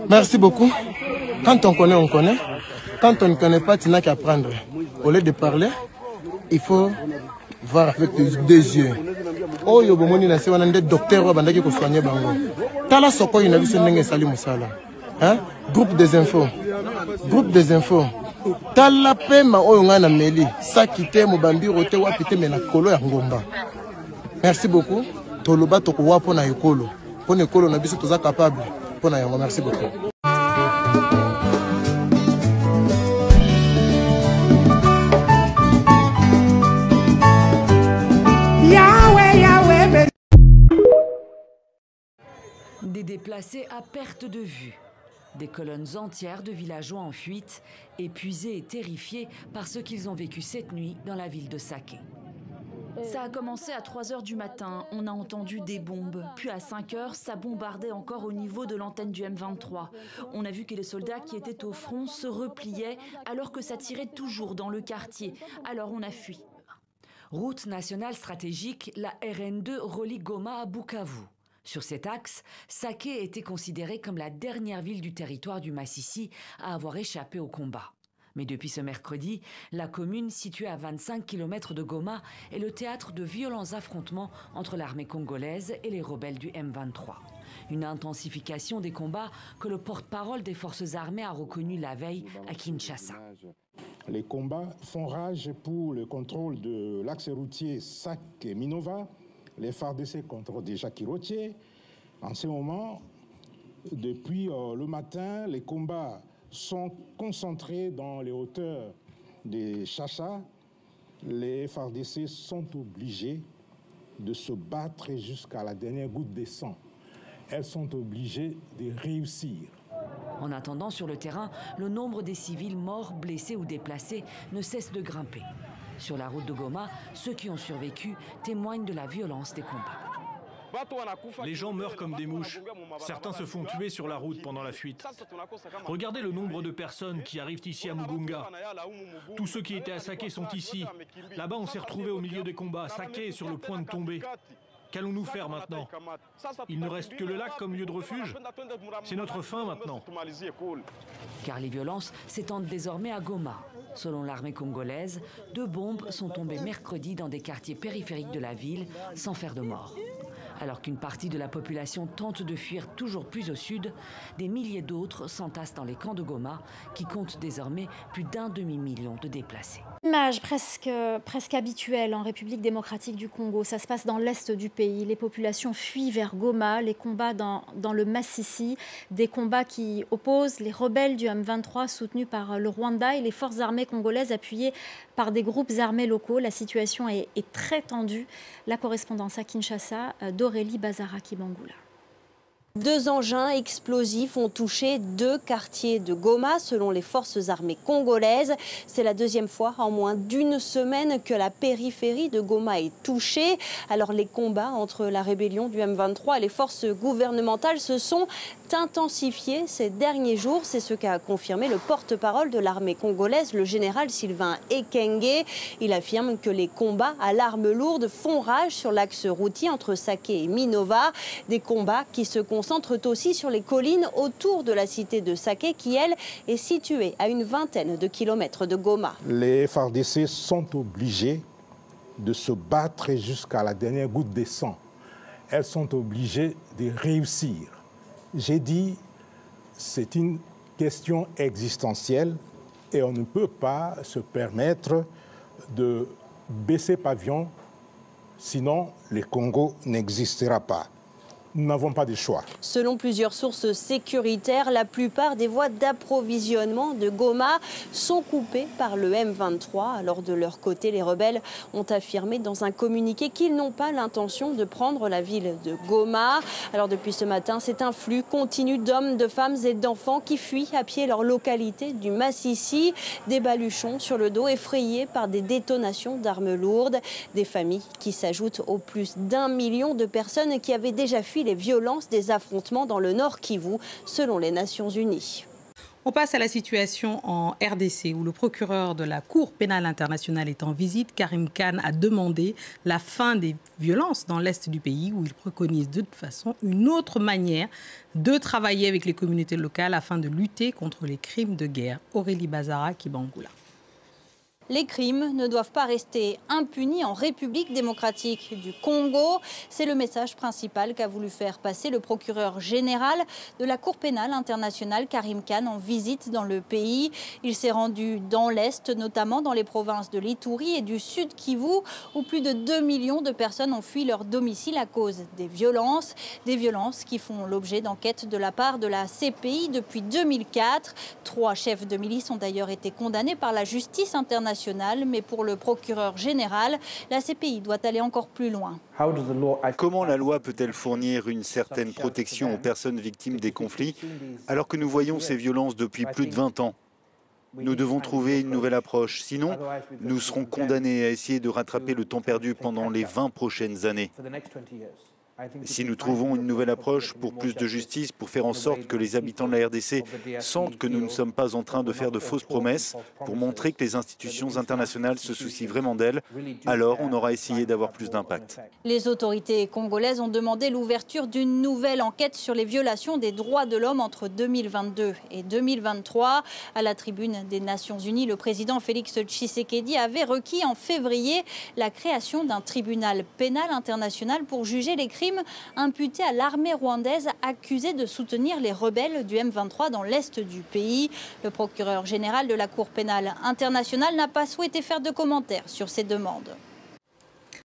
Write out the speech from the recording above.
Merci beaucoup. Quand on connaît, on connaît. Quand on ne connaît pas, tu n'as qu'à apprendre. Au lieu de parler, il faut voir avec des yeux. Oh, yo bomoni na se wana nde docteur wa bandaki ko soigner bango. Tala soko ina biso ndenge sali musala. Hein? Groupe des infos. Groupe des infos. Tala pema oyo ngana meli. Sakite mobambi rote wapite mena kolo ya ngomba. Merci beaucoup. Toloba toko wapo na ekolo. Pona ekolo na biso toza capable. Pona yango merci beaucoup. Des déplacés à perte de vue. Des colonnes entières de villageois en fuite, épuisés et terrifiés par ce qu'ils ont vécu cette nuit dans la ville de Saké. Ça a commencé à 3 h du matin, on a entendu des bombes. Puis à 5 h, ça bombardait encore au niveau de l'antenne du M23. On a vu que les soldats qui étaient au front se repliaient alors que ça tirait toujours dans le quartier. Alors on a fui. Route nationale stratégique, la RN2 relie Goma à Bukavu. Sur cet axe, Saké était considérée comme la dernière ville du territoire du Massissi à avoir échappé au combat. Mais depuis ce mercredi, la commune, située à 25 km de Goma, est le théâtre de violents affrontements entre l'armée congolaise et les rebelles du M23. Une intensification des combats que le porte-parole des forces armées a reconnu la veille à Kinshasa. Les combats font rage pour le contrôle de l'axe routier Saké-Minova. Les FARDC contrôlent déjà Kirotier. En ce moment, depuis le matin, les combats sont concentrés dans les hauteurs des Chacha. Les FARDC sont obligés de se battre jusqu'à la dernière goutte de sang. Elles sont obligées de réussir. En attendant, sur le terrain, le nombre des civils morts, blessés ou déplacés ne cesse de grimper. Sur la route de Goma, ceux qui ont survécu témoignent de la violence des combats. Les gens meurent comme des mouches. Certains se font tuer sur la route pendant la fuite. Regardez le nombre de personnes qui arrivent ici à Mugunga. Tous ceux qui étaient à Saké sont ici. Là-bas, on s'est retrouvés au milieu des combats. Saké est sur le point de tomber. Qu'allons-nous faire maintenant? Il ne reste que le lac comme lieu de refuge. C'est notre fin maintenant. Car les violences s'étendent désormais à Goma. Selon l'armée congolaise, 2 bombes sont tombées mercredi dans des quartiers périphériques de la ville, sans faire de morts. Alors qu'une partie de la population tente de fuir toujours plus au sud, des milliers d'autres s'entassent dans les camps de Goma, qui comptent désormais plus d'1 demi-million de déplacés. Image presque habituelle en République démocratique du Congo. Ça se passe dans l'est du pays. Les populations fuient vers Goma, les combats dans le Massissi, des combats qui opposent les rebelles du M23 soutenus par le Rwanda et les forces armées congolaises appuyées par des groupes armés locaux. La situation est très tendue. La correspondance à Kinshasa d'Aurélie Bazaraki-Bangoula. 2 engins explosifs ont touché 2 quartiers de Goma, selon les forces armées congolaises. C'est la 2e fois en moins d'1 semaine que la périphérie de Goma est touchée. Alors les combats entre la rébellion du M23 et les forces gouvernementales se sont intensifiés ces derniers jours. C'est ce qu'a confirmé le porte-parole de l'armée congolaise, le général Sylvain Ekenge. Il affirme que les combats à l'arme lourde font rage sur l'axe routier entre Saké et Minova. Des combats qui se concentrent aussi sur les collines autour de la cité de Saké qui, elle, est située à une vingtaine de kilomètres de Goma. Les FARDC sont obligés de se battre jusqu'à la dernière goutte de sang. Elles sont obligées de réussir. J'ai dit, c'est une question existentielle et on ne peut pas se permettre de baisser pavillon, sinon le Congo n'existera pas. Nous n'avons pas de choix. Selon plusieurs sources sécuritaires, la plupart des voies d'approvisionnement de Goma sont coupées par le M23. Alors de leur côté, les rebelles ont affirmé dans un communiqué qu'ils n'ont pas l'intention de prendre la ville de Goma. Alors depuis ce matin, c'est un flux continu d'hommes, de femmes et d'enfants qui fuient à pied leur localité du Massissi. Des baluchons sur le dos effrayés par des détonations d'armes lourdes. Des familles qui s'ajoutent aux plus d'1 million de personnes qui avaient déjà fui les violences des affrontements dans le Nord Kivu, selon les Nations Unies. On passe à la situation en RDC où le procureur de la Cour pénale internationale est en visite. Karim Khan a demandé la fin des violences dans l'est du pays où il préconise de toute façon une autre manière de travailler avec les communautés locales afin de lutter contre les crimes de guerre. Aurélie Bazara, Kibangoula. Les crimes ne doivent pas rester impunis en République démocratique du Congo. C'est le message principal qu'a voulu faire passer le procureur général de la Cour pénale internationale, Karim Khan, en visite dans le pays. Il s'est rendu dans l'Est, notamment dans les provinces de l'Ituri et du Sud Kivu, où plus de 2 millions de personnes ont fui leur domicile à cause des violences qui font l'objet d'enquêtes de la part de la CPI depuis 2004. 3 chefs de milice ont d'ailleurs été condamnés par la justice internationale. Mais pour le procureur général, la CPI doit aller encore plus loin. Comment la loi peut-elle fournir une certaine protection aux personnes victimes des conflits alors que nous voyons ces violences depuis plus de 20 ans ? Nous devons trouver une nouvelle approche, sinon nous serons condamnés à essayer de rattraper le temps perdu pendant les 20 prochaines années. Si nous trouvons une nouvelle approche pour plus de justice, pour faire en sorte que les habitants de la RDC sentent que nous ne sommes pas en train de faire de fausses promesses, pour montrer que les institutions internationales se soucient vraiment d'elles, alors on aura essayé d'avoir plus d'impact. Les autorités congolaises ont demandé l'ouverture d'une nouvelle enquête sur les violations des droits de l'homme entre 2022 et 2023. À la tribune des Nations Unies, le président Félix Tshisekedi avait requis en février la création d'un tribunal pénal international pour juger les crimes imputés à l'armée rwandaise accusée de soutenir les rebelles du M23 dans l'est du pays. Le procureur général de la Cour pénale internationale n'a pas souhaité faire de commentaires sur ces demandes.